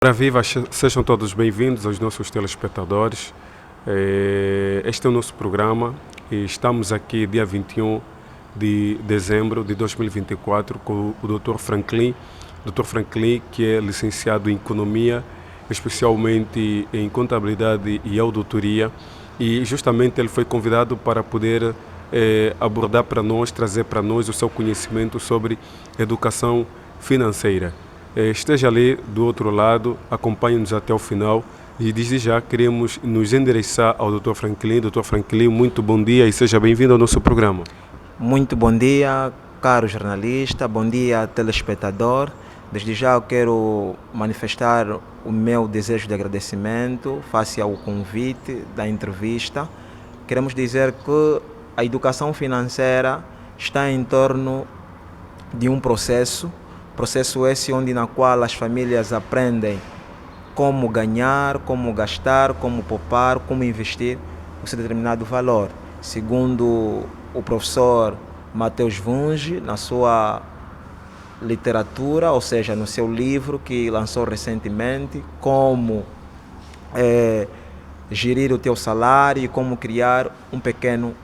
Ora viva, sejam todos bem-vindos aos nossos telespectadores. Este é o nosso programa e estamos aqui dia 21 de dezembro de 2024 com o Dr. Franklin. Dr. Franklin, que é licenciado em Economia, especialmente em Contabilidade e Auditoria, e justamente ele foi convidado para poder abordar para nós, trazer para nós o seu conhecimento sobre educação financeira. Esteja ali do outro lado, acompanhe-nos até o final e desde já queremos nos endereçar ao Dr. Franklin. Dr. Franklin, muito bom dia e seja bem-vindo ao nosso programa. Muito bom dia, caro jornalista, bom dia, telespectador. Desde já eu quero manifestar o meu desejo de agradecimento face ao convite da entrevista. Queremos dizer que a educação financeira está em torno de um processo esse onde na qual as famílias aprendem como ganhar, como gastar, como poupar, como investir o seu determinado valor. Segundo o professor Mateus Vunge, na sua literatura, ou seja, no seu livro que lançou recentemente, como gerir o teu salário e como criar um pequeno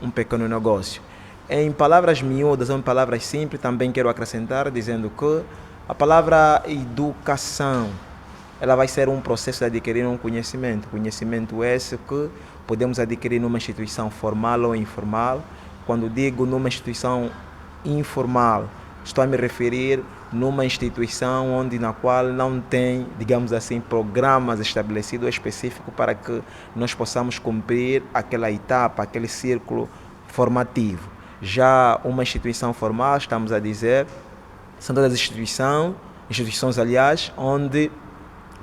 negócio. Em palavras miúdas, ou em palavras simples, também quero acrescentar dizendo que a palavra educação, ela vai ser um processo de adquirir um conhecimento esse que podemos adquirir numa instituição formal ou informal. Quando digo numa instituição informal, estou a me referir numa instituição na qual não tem, digamos assim, programas estabelecidos específicos para que nós possamos cumprir aquela etapa, aquele círculo formativo. Já uma instituição formal, estamos a dizer, são todas as instituições, aliás, onde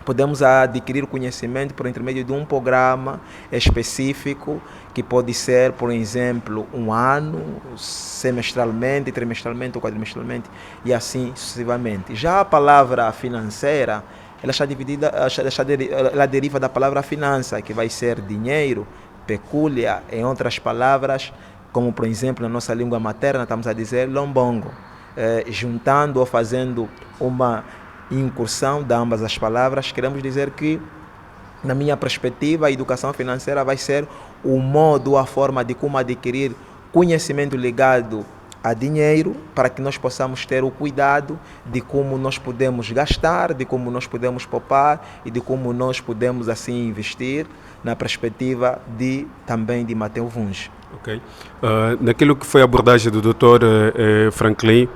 podemos adquirir conhecimento por intermédio de um programa específico, que pode ser, por exemplo, um ano, semestralmente, trimestralmente ou quadrimestralmente, e assim sucessivamente. Já a palavra financeira, ela está dividida, ela deriva da palavra finança, que vai ser dinheiro, pecúlia, em outras palavras, como por exemplo na nossa língua materna estamos a dizer lombongo. Juntando ou fazendo uma incursão de ambas as palavras, queremos dizer que, na minha perspectiva, a educação financeira vai ser o modo, a forma de como adquirir conhecimento ligado a dinheiro, para que nós possamos ter o cuidado de como nós podemos gastar, de como nós podemos poupar e de como nós podemos assim investir, na perspectiva também de Mateus Vunge. Ok. Naquilo que foi a abordagem do Dr. Franklin,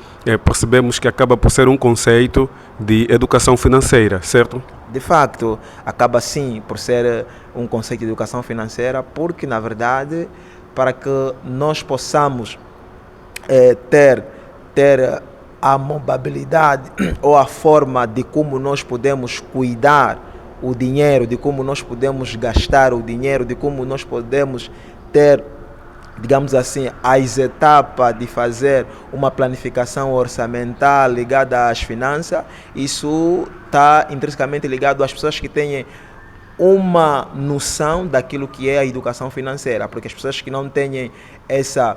percebemos que acaba por ser um conceito de educação financeira, certo? De facto, acaba sim por ser um conceito de educação financeira, porque na verdade, para que nós possamos ter a mobilidade ou a forma de como nós podemos cuidar o dinheiro, de como nós podemos gastar o dinheiro, de como nós podemos ter, digamos assim, as etapas de fazer uma planificação orçamental ligada às finanças, isso está intrinsecamente ligado às pessoas que têm uma noção daquilo que é a educação financeira, porque as pessoas que não têm essa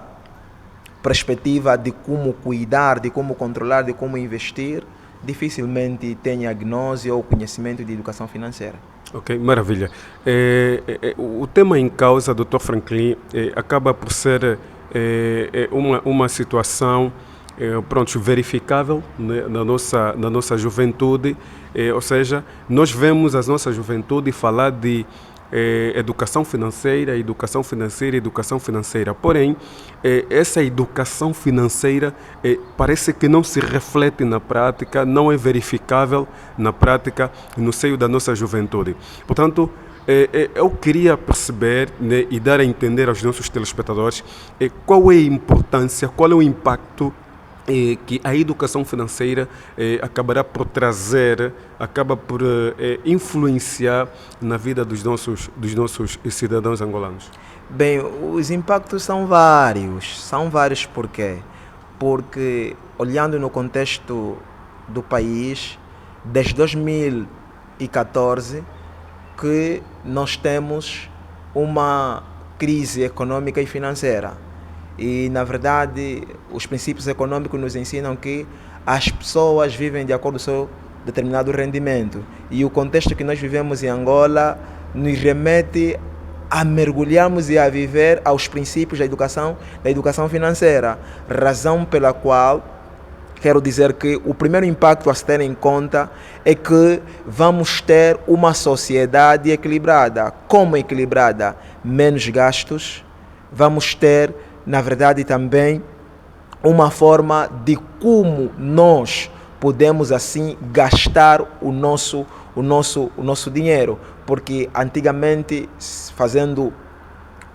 perspectiva de como cuidar, de como controlar, de como investir, dificilmente têm a gnose ou conhecimento de educação financeira. Ok, maravilha. O tema em causa, Dr. Franklin, acaba por ser uma situação verificável, né, na nossa juventude, ou seja, nós vemos a nossa juventude falar de educação financeira, porém, essa educação financeira parece que não se reflete na prática, não é verificável na prática no seio da nossa juventude. Portanto, eu queria perceber, né, e dar a entender aos nossos telespectadores qual é a importância, qual é o impacto que a educação financeira acabará por trazer, acaba por influenciar na vida dos nossos cidadãos angolanos. Bem, os impactos são vários por quê? Porque, olhando no contexto do país, desde 2014 que nós temos uma crise econômica e financeira. E, na verdade, os princípios econômicos nos ensinam que as pessoas vivem de acordo determinado rendimento. E o contexto que nós vivemos em Angola nos remete a mergulharmos e a viver aos princípios da educação financeira, razão pela qual quero dizer que o primeiro impacto a se ter em conta é que vamos ter uma sociedade equilibrada. Como equilibrada? Menos gastos. Vamos ter, na verdade, também uma forma de como nós podemos assim gastar o nosso dinheiro. Porque antigamente, fazendo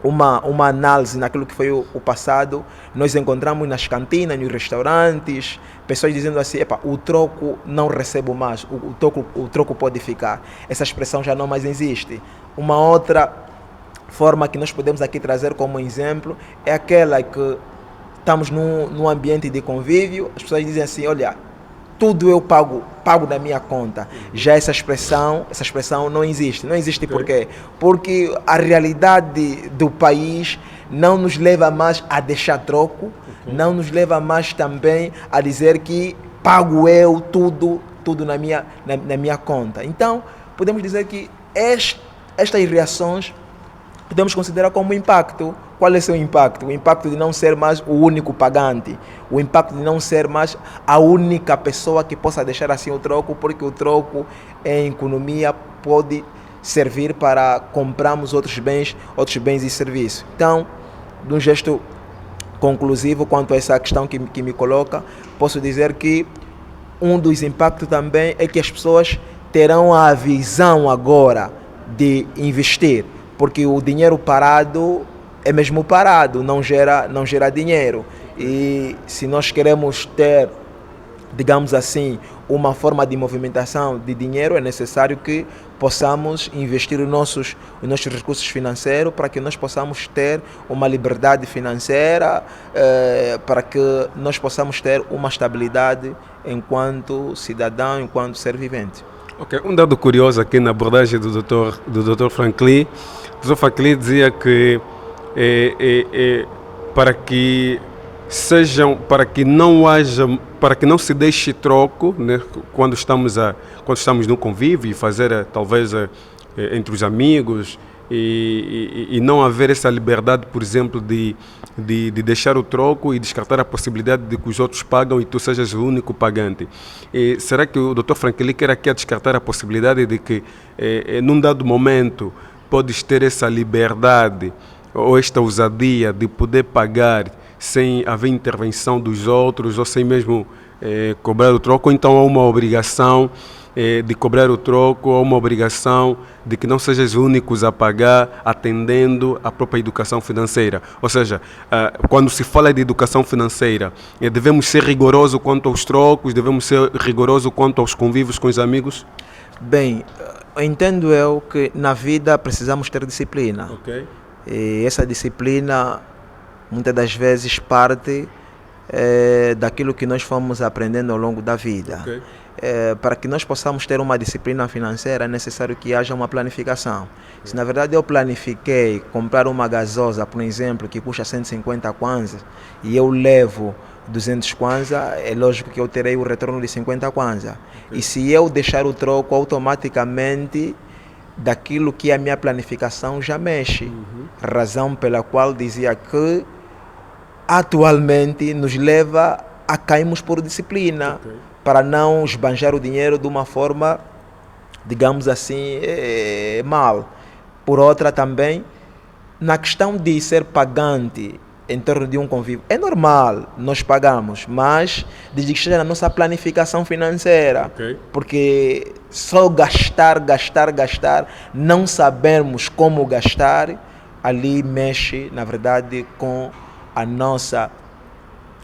uma análise naquilo que foi o passado, nós encontramos nas cantinas, nos restaurantes, pessoas dizendo assim, o troco não recebo mais, o troco pode ficar. Essa expressão já não mais existe. Uma outra forma que nós podemos aqui trazer como exemplo é aquela que estamos num ambiente de convívio, as pessoas dizem assim, olha, tudo eu pago da minha conta. Já essa expressão não existe. Não existe por quê? Porque a realidade do país não nos leva mais a deixar troco, não nos leva mais também a dizer que pago eu tudo na minha conta. Então, podemos dizer que estas reações podemos considerar como impacto. Qual é o seu impacto? O impacto de não ser mais o único pagante, o impacto de não ser mais a única pessoa que possa deixar assim o troco, porque o troco em economia pode servir para comprarmos outros bens e serviços. Então, de um gesto conclusivo quanto a essa questão que me coloca, posso dizer que um dos impactos também é que as pessoas terão a visão agora de investir, porque o dinheiro parado é mesmo parado, não gera dinheiro. E se nós queremos ter, digamos assim, uma forma de movimentação de dinheiro, é necessário que possamos investir os nossos recursos financeiros para que nós possamos ter uma liberdade financeira, para que nós possamos ter uma estabilidade enquanto cidadão, enquanto ser vivente. Ok, um dado curioso aqui na abordagem do Dr. Franklin. O Dr. Franklin dizia que para que não se deixe troco, né, quando estamos no convívio e fazer talvez entre os amigos e não haver essa liberdade, por exemplo, de deixar o troco e descartar a possibilidade de que os outros pagam e tu sejas o único pagante. E será que o Dr. Franklin quer aqui descartar a possibilidade de que num dado momento podes ter essa liberdade ou esta ousadia de poder pagar sem haver intervenção dos outros ou sem mesmo cobrar o troco, ou então há uma obrigação de cobrar o troco, ou uma obrigação de que não sejas únicos a pagar, atendendo à própria educação financeira. Ou seja, quando se fala de educação financeira, devemos ser rigorosos quanto aos trocos, devemos ser rigorosos quanto aos convívios com os amigos? Bem, entendo eu que na vida precisamos ter disciplina. Okay. E essa disciplina muitas das vezes parte daquilo que nós fomos aprendendo ao longo da vida. Okay. Para que nós possamos ter uma disciplina financeira é necessário que haja uma planificação. Se na verdade eu planifiquei comprar uma gasosa, por exemplo, que custa 150 kwanzas e eu levo 200 kwanzas, é lógico que eu terei o retorno de 50 kwanzas. Okay. E se eu deixar o troco, automaticamente daquilo que a minha planificação já mexe. Razão pela qual dizia que atualmente nos leva a cairmos por disciplina, okay, para não esbanjar o dinheiro de uma forma, digamos assim, mal. Por outra também, na questão de ser pagante em torno de um convívio, é normal, nós pagamos, mas desde que esteja na nossa planificação financeira, okay, porque só gastar, não sabermos como gastar, ali mexe, na verdade, com a nossa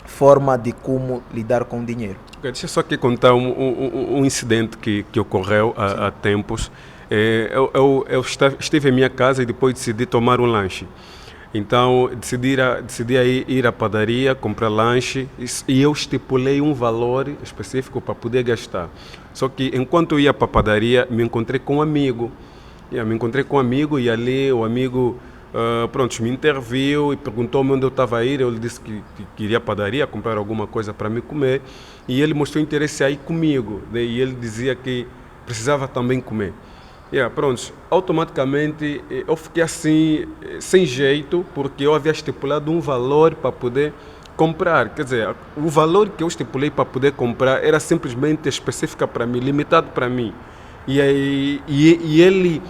forma de como lidar com o dinheiro. Deixa eu só aqui contar um incidente que ocorreu há tempos. Eu estive em minha casa e depois decidi tomar um lanche. Então decidi ir à padaria, comprar lanche e eu estipulei um valor específico para poder gastar. Só que enquanto eu ia para a padaria, me encontrei com um amigo. E ali o amigo pronto, me interviu e perguntou-me onde eu estava a ir. Eu lhe disse que iria à padaria comprar alguma coisa para me comer. E ele mostrou interesse aí comigo, né? E ele dizia que precisava também comer. Pronto, automaticamente eu fiquei assim, sem jeito, porque eu havia estipulado um valor para poder comprar. Quer dizer, o valor que eu estipulei para poder comprar era simplesmente específico para mim, limitado para mim. E ele,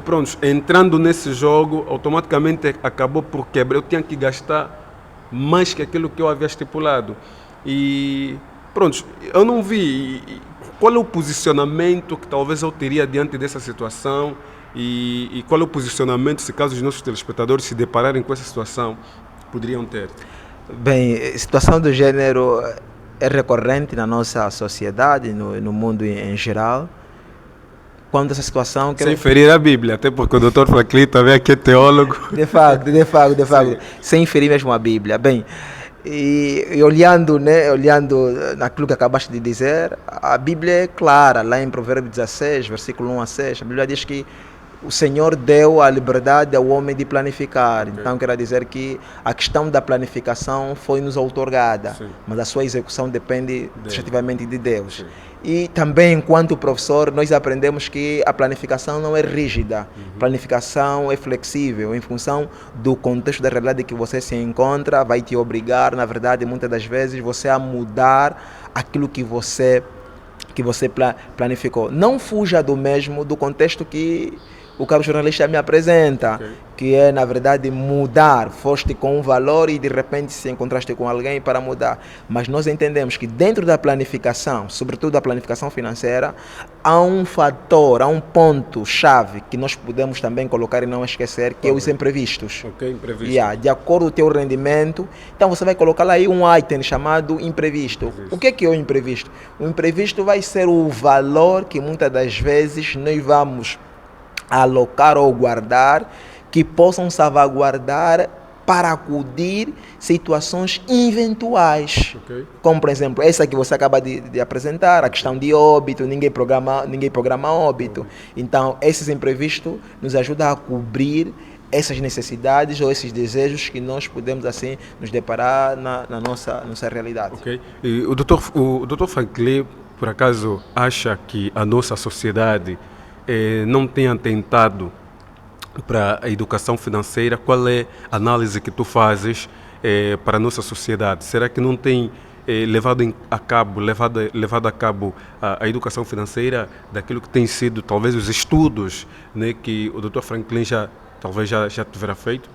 pronto, entrando nesse jogo, automaticamente acabou por quebrar. Eu tinha que gastar mais que aquilo que eu havia estipulado. E pronto, eu não vi qual é o posicionamento que talvez eu teria diante dessa situação e qual é o posicionamento, se caso os nossos telespectadores se depararem com essa situação, poderiam ter. Bem, situação do gênero é recorrente na nossa sociedade, no mundo em geral. Quando essa situação... Sem ferir a Bíblia, até porque o Dr. Franklin também aqui é teólogo. De facto. Sem ferir mesmo a Bíblia. Bem, e olhando naquilo que acabaste de dizer, a Bíblia é clara, lá em Provérbios 16, versículo 1 a 6, a Bíblia diz que o Senhor deu a liberdade ao homem de planificar. Okay. Então, quer dizer que a questão da planificação foi-nos outorgada, sim, mas a sua execução depende efetivamente de Deus. Sim. E também, enquanto professor, nós aprendemos que a planificação não é rígida. Planificação é flexível, em função do contexto da realidade que você se encontra, vai te obrigar, na verdade, muitas das vezes, você a mudar aquilo que você planificou. Não fuja do contexto que o cabo jornalista me apresenta, okay, que é, na verdade, mudar. Foste com um valor e, de repente, se encontraste com alguém para mudar. Mas nós entendemos que dentro da planificação, sobretudo da planificação financeira, há um fator, há um ponto-chave que nós podemos também colocar e não esquecer, que é os imprevistos. Ok, imprevisto. De acordo com o teu rendimento, então você vai colocar lá aí um item chamado imprevisto. O que é o imprevisto? O imprevisto vai ser o valor que muitas das vezes nós vamos alocar ou guardar, que possam salvaguardar para acudir situações eventuais. Okay. Como, por exemplo, essa que você acaba de apresentar, a questão de óbito, ninguém programa óbito. Então, esses imprevistos nos ajudam a cobrir essas necessidades ou esses desejos que nós podemos, assim, nos deparar na nossa realidade. Ok. E o Dr. Franklin, por acaso, acha que a nossa sociedade não tenha atentado para a educação financeira? Qual é a análise que tu fazes para a nossa sociedade? Será que não tem levado a cabo a educação financeira daquilo que tem sido talvez os estudos, né, que o Dr. Franklin talvez já tivera feito?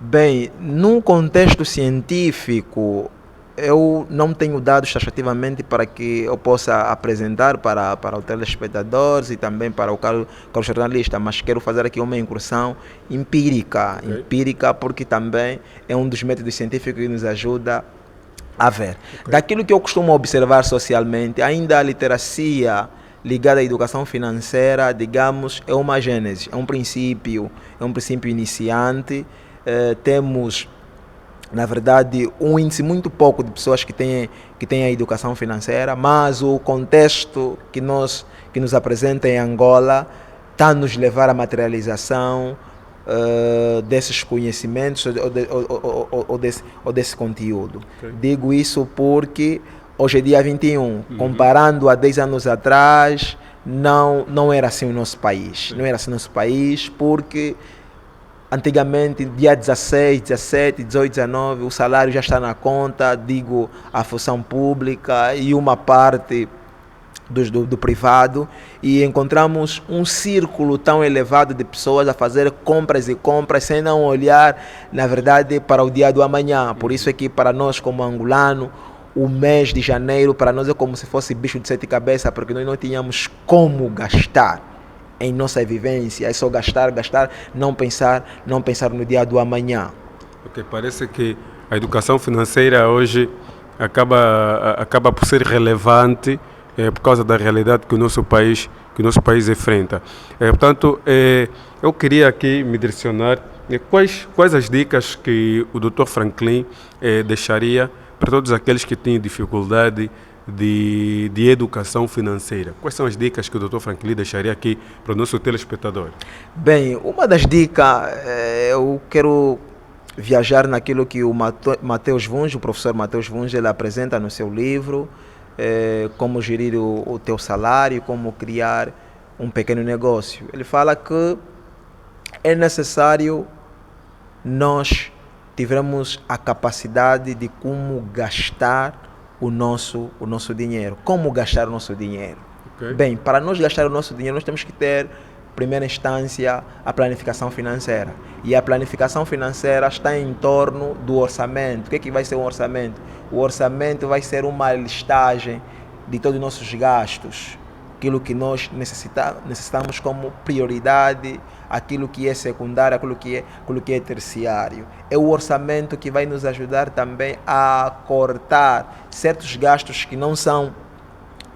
Bem, num contexto científico, eu não tenho dados taxativamente para que eu possa apresentar para os telespectadores e também para o caro jornalista, mas quero fazer aqui uma incursão empírica, okay, empírica, porque também é um dos métodos científicos que nos ajuda a ver. Okay. Daquilo que eu costumo observar socialmente, ainda a literacia ligada à educação financeira, digamos, é uma gênese, é um princípio iniciante. Temos, na verdade, um índice muito pouco de pessoas que têm a educação financeira, mas o contexto que nos apresenta em Angola está a nos levar à materialização desses conhecimentos ou desse conteúdo. Okay. Digo isso porque hoje é dia 21, comparando a 10 anos atrás, não era assim o nosso país. Não era assim o nosso país porque antigamente, dia 16, 17, 18, 19, o salário já está na conta, digo, a função pública e uma parte do privado, e encontramos um círculo tão elevado de pessoas a fazer compras e compras sem não olhar, na verdade, para o dia do amanhã. Por isso é que para nós, como angolano, o mês de janeiro para nós é como se fosse bicho de 7 cabeças, porque nós não tínhamos como gastar em nossa vivência, é só gastar, não pensar no dia do amanhã. Ok, parece que a educação financeira hoje acaba por ser relevante por causa da realidade que o nosso país enfrenta. Portanto, eu queria aqui me direcionar quais as dicas que o Dr. Franklin deixaria para todos aqueles que têm dificuldade de educação financeira. Quais são as dicas que o Dr. Franklin deixaria aqui para o nosso telespectador? Bem, uma das dicas, eu quero viajar naquilo que o Mateus Vunge, o professor Mateus Vunge, ele apresenta no seu livro, como gerir o teu salário, como criar um pequeno negócio. Ele fala que é necessário nós tivermos a capacidade de como gastar o nosso dinheiro. Como gastar o nosso dinheiro? Okay. Bem, para nós gastar o nosso dinheiro, nós temos que ter, em primeira instância, a planificação financeira. E a planificação financeira está em torno do orçamento. O que é que vai ser um orçamento? O orçamento vai ser uma listagem de todos os nossos gastos. Aquilo que nós necessitamos como prioridade, aquilo que é secundário, aquilo que é terciário. É o orçamento que vai nos ajudar também a cortar certos gastos que não são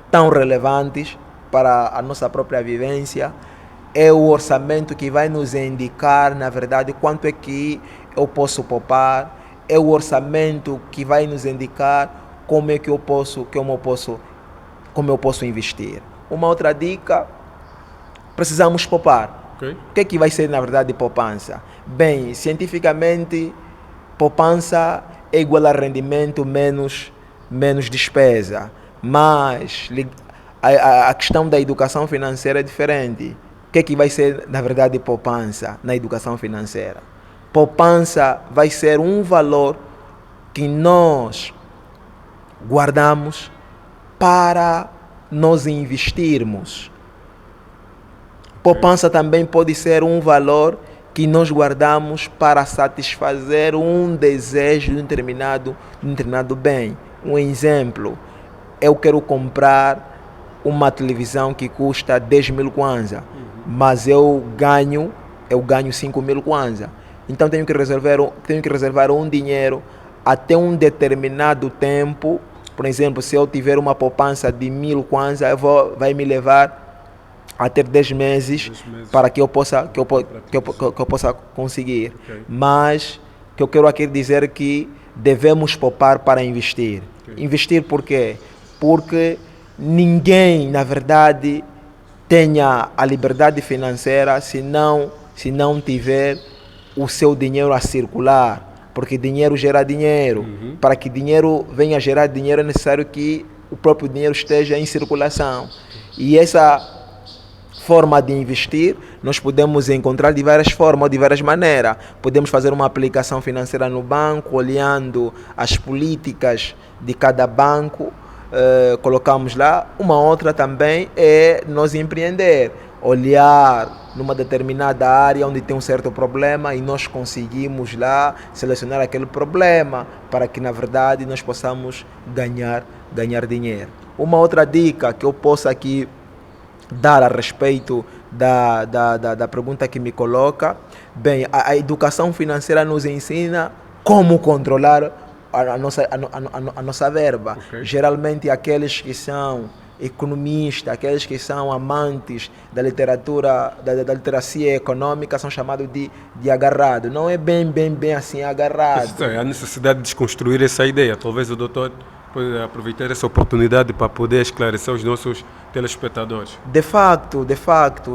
tão relevantes para a nossa própria vivência. É o orçamento que vai nos indicar, na verdade, quanto é que eu posso poupar. É o orçamento que vai nos indicar como é que eu posso investir. Uma outra dica, precisamos poupar. Okay. O que é que vai ser, na verdade, poupança? Bem, cientificamente, poupança é igual a rendimento menos despesa. Mas a questão da educação financeira é diferente. O que é que vai ser, na verdade, poupança na educação financeira? Poupança vai ser um valor que nós guardamos para nós investirmos. Poupança também pode ser um valor que nós guardamos para satisfazer um desejo de um determinado bem. Um exemplo, eu quero comprar uma televisão que custa 10 mil kwanza, mas eu ganho 5 mil kwanza. Então tenho que reservar um dinheiro até um determinado tempo. Por exemplo, se eu tiver uma poupança de 1000 kwanza, vai me levar a ter 10 meses para que eu possa conseguir. Okay. Mas que eu quero aqui dizer que devemos poupar para investir. Okay. Investir por quê? Porque ninguém, na verdade, tenha a liberdade financeira se não tiver o seu dinheiro a circular. Porque dinheiro gera dinheiro. Para que dinheiro venha gerar dinheiro é necessário que o próprio dinheiro esteja em circulação. E essa forma de investir nós podemos encontrar de várias formas, de várias maneiras. Podemos fazer uma aplicação financeira no banco, olhando as políticas de cada banco, colocamos lá. Uma outra também é nós empreender, olhar numa determinada área onde tem um certo problema e nós conseguimos lá selecionar aquele problema para que, na verdade, nós possamos ganhar dinheiro. Uma outra dica que eu posso aqui dar a respeito da pergunta que me coloca, bem, a educação financeira nos ensina como controlar a nossa verba. Okay. Geralmente aqueles que são economistas, aqueles que são amantes da literatura, da literacia econômica, são chamados de agarrado. Não é bem assim agarrado. É a necessidade de desconstruir essa ideia. Talvez o doutor pode aproveitar essa oportunidade para poder esclarecer os nossos telespectadores. De facto,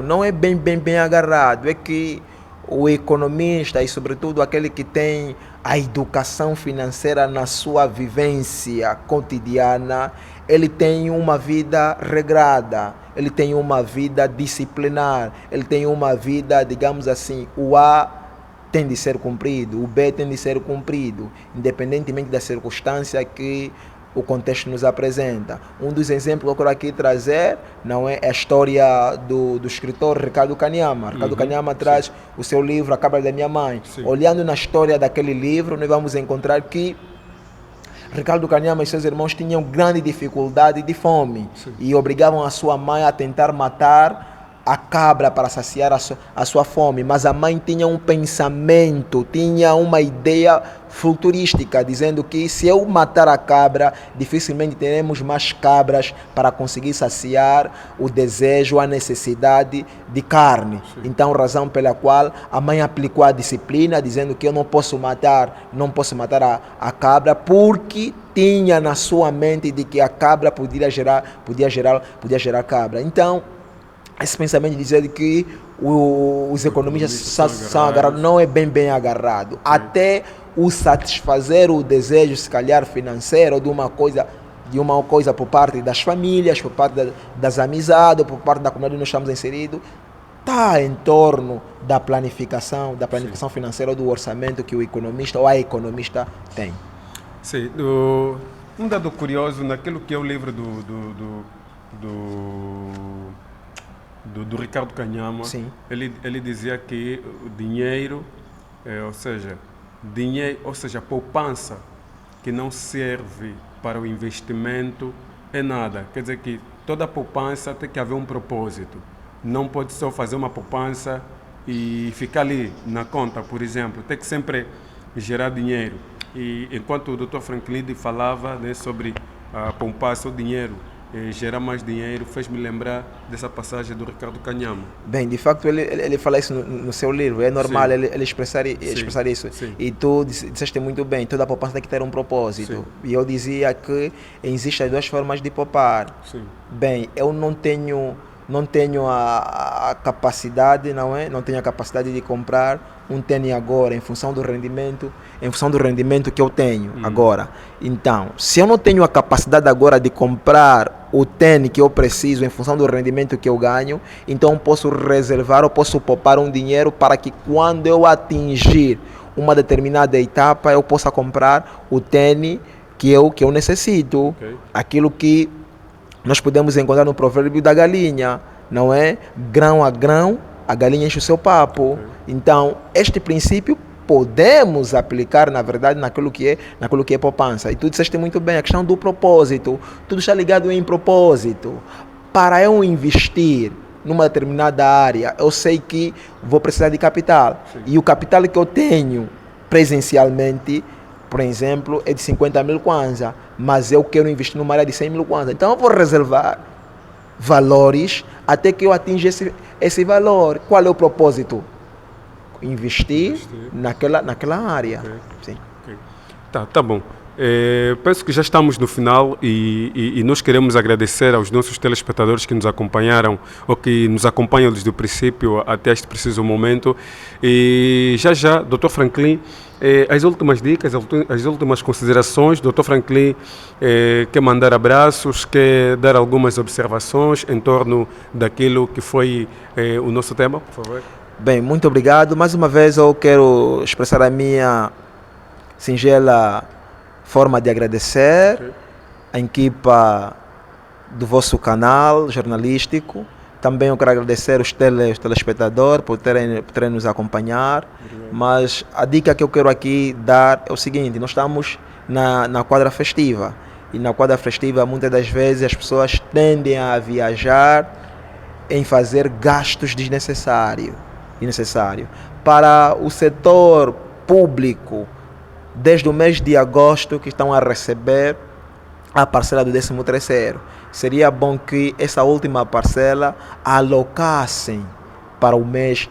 não é bem agarrado. É que o economista e, sobretudo, aquele que tem a educação financeira na sua vivência cotidiana, ele tem uma vida regrada, ele tem uma vida disciplinar, ele tem uma vida, digamos assim, o A tem de ser cumprido, o B tem de ser cumprido, independentemente da circunstância que o contexto nos apresenta. Um dos exemplos que eu quero aqui trazer não é a história do escritor Ricardo Kanyama. Ricardo Kanyama traz o seu livro A Cabra da Minha Mãe. Sim. Olhando na história daquele livro, nós vamos encontrar que Ricardo Kanyama e seus irmãos tinham grande dificuldade de fome. Sim. E obrigavam a sua mãe a tentar matar a cabra para saciar a sua fome, mas a mãe tinha um pensamento, tinha uma ideia futurística, dizendo que se eu matar a cabra, dificilmente teremos mais cabras para conseguir saciar o desejo, a necessidade de carne. Sim. Então, razão pela qual a mãe aplicou a disciplina, dizendo que eu não posso matar a cabra, porque tinha na sua mente de que a cabra podia gerar cabra. Então, esse pensamento de dizer que os economistas são agarrados não é bem agarrado. Sim. Até o satisfazer o desejo, se calhar financeiro, de uma coisa por parte das famílias, por parte das amizades, por parte da comunidade que nós estamos inseridos, está em torno da planificação financeira, do orçamento que o economista ou a economista tem. Sim, um dado curioso naquilo que é o livro do Ricardo Canhama. Sim. Ele dizia que o dinheiro, ou seja, poupança que não serve para o investimento é nada. Quer dizer que toda poupança tem que haver um propósito. Não pode só fazer uma poupança e ficar ali na conta, por exemplo. Tem que sempre gerar dinheiro. E enquanto o Dr. Franklin falava, né, sobre a poupança, o dinheiro, gerar mais dinheiro, fez-me lembrar dessa passagem do Ricardo Canhama. Bem, de facto ele fala isso no seu livro, é normal ele expressar isso. Sim. E tu disseste muito bem, toda poupança tem que ter um propósito. Sim. E eu dizia que existem duas formas de poupar. Sim. Bem, eu não tenho a capacidade, não tenho a capacidade de comprar um tênis agora em função do rendimento que eu tenho agora. Então, se eu não tenho a capacidade agora de comprar o tênis que eu preciso em função do rendimento que eu ganho, então eu posso reservar, eu posso poupar um dinheiro para que quando eu atingir uma determinada etapa eu possa comprar o tênis que eu necessito. Okay. Aquilo que nós podemos encontrar no provérbio da galinha, não é? Grão a grão, a galinha enche o seu papo. Okay. Então, este princípio podemos aplicar, na verdade, naquilo que é poupança. E tu disseste muito bem, a questão do propósito. Tudo está ligado em propósito. Para eu investir numa determinada área, eu sei que vou precisar de capital. Sim. E o capital que eu tenho presencialmente, por exemplo, é de 50 mil kwanza, mas eu quero investir numa área de 100 mil kwanza. Então eu vou reservar valores até que eu atinja esse valor. Qual é o propósito? Investir naquela área. Okay. Sim. Okay. Tá bom. Penso que já estamos no final e nós queremos agradecer aos nossos telespectadores que nos acompanharam ou que nos acompanham desde o princípio até este preciso momento. E já, Dr. Franklin, as últimas dicas, as últimas considerações. Dr. Franklin quer mandar abraços, quer dar algumas observações em torno daquilo que foi o nosso tema, por favor. Bem, muito obrigado. Mais uma vez eu quero expressar a minha singela forma de agradecer a equipa do vosso canal jornalístico. Também eu quero agradecer os telespectadores por terem nos acompanhar. Mas a dica que eu quero aqui dar é o seguinte: nós estamos na quadra festiva. E na quadra festiva, muitas das vezes, as pessoas tendem a viajar em fazer gastos desnecessários. Para o setor público, desde o mês de agosto que estão a receber a parcela do 13º. Seria bom que essa última parcela alocassem para o mês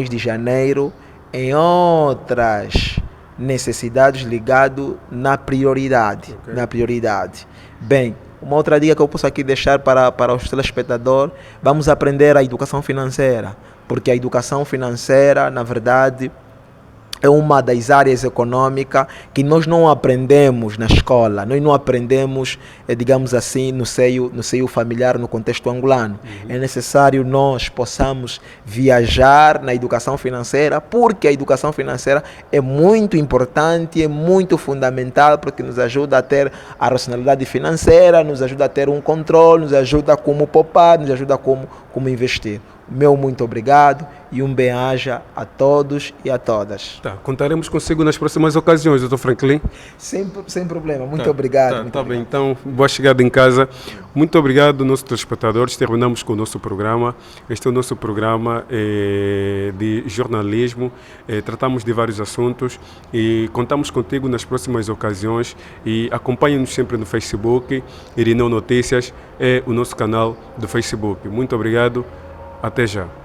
de janeiro em outras necessidades ligadas na prioridade. Okay. Na prioridade. Bem, uma outra dica que eu posso aqui deixar para os telespectadores: vamos aprender a educação financeira, porque a educação financeira, na verdade, é uma das áreas econômicas que nós não aprendemos na escola, nós não aprendemos, digamos assim, no seio familiar, no contexto angolano. É necessário nós possamos viajar na educação financeira, porque a educação financeira é muito importante, é muito fundamental, porque nos ajuda a ter a racionalidade financeira, nos ajuda a ter um controle, nos ajuda como poupar, nos ajuda como investir. Meu muito obrigado e um bem-aja a todos e a todas. Tá, contaremos consigo nas próximas ocasiões, Dr. Franklin. Sem problema. Muito Tá, obrigado. Tá, muito tá obrigado. bem, então, boa chegada em casa. Muito obrigado, nossos telespectadores. Terminamos com o nosso programa. Este é o nosso programa de jornalismo. Tratamos de vários assuntos e contamos contigo nas próximas ocasiões. E acompanhe-nos sempre no Facebook. Irineu Notícias é o nosso canal do Facebook. Muito obrigado. Até já.